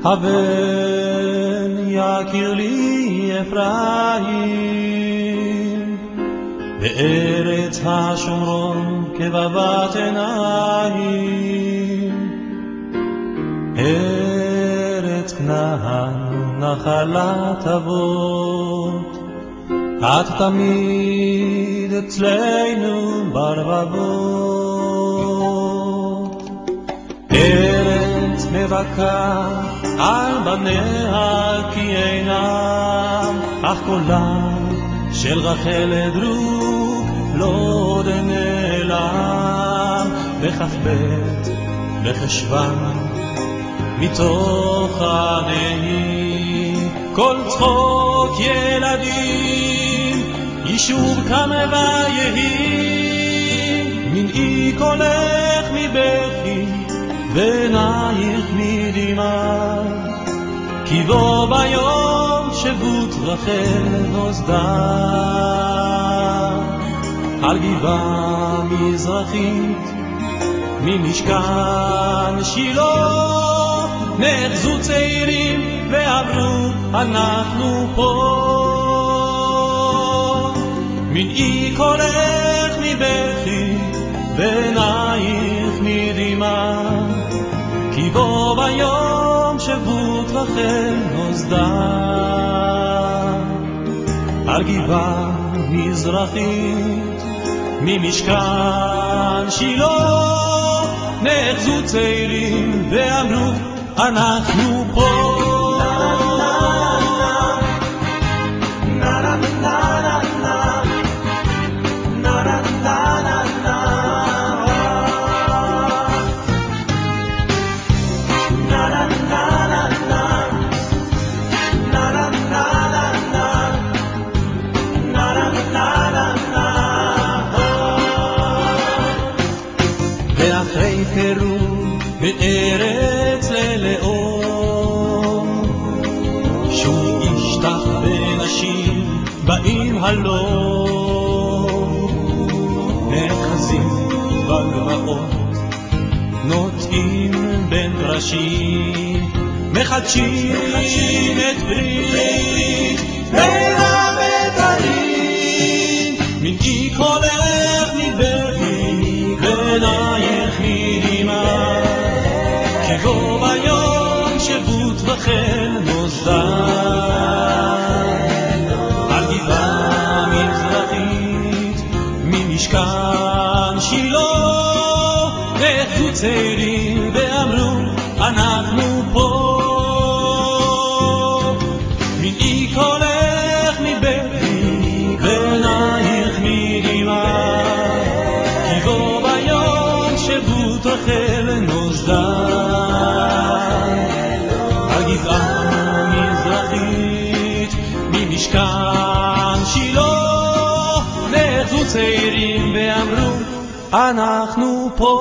הבן יכיר לי אפרים, בארץ השומרון כבבת עיניים, ארץ כנען נחלת אבות, את תמיד אצלנו ברבבות. ארץ מבכה על בניה כי אינם, אך קולם של רחל אדרו לא נעלם. בכ"ב בחשוון מתוך הנהי כל צחוק ילדים יישוב קם ויהי, מנעי קולך מבכי ועינייך מדמעה, כי בו ביום שבות רחל נוסדה על גבעה מזרחית ממשכן שילה. נחזו צעירים ואמרו אנחנו פה, מנעי קולך מבכי ועינייך מדמעה, כי בו ביום שבות רחל נוסדה על גבעה מזרחית ממשכן שילה. נחזו צעירים ואמרו אנחנו פה. ואחרי פירוד בארץ ללאום, שוב ישתח בנשים באים הלום, נחזים בגבעות נוטעים בין ראשים, מחדשים את ברית בין הבתרים, מנעי קולך מבכי ועינייך מדמעה, כי בו ביום שבות רחל נוסדה על גבעה מזרחית ממשכן שילה. נחזו צעירים ואמרו אנחנו פה, מנעי קולך מבכי ועינייך מדמעה, כי בו ביום שבות רחל נוסדה על גבעה מזרחית ממשכן שילה. נחזו צעירים ואמרו אנחנו פה.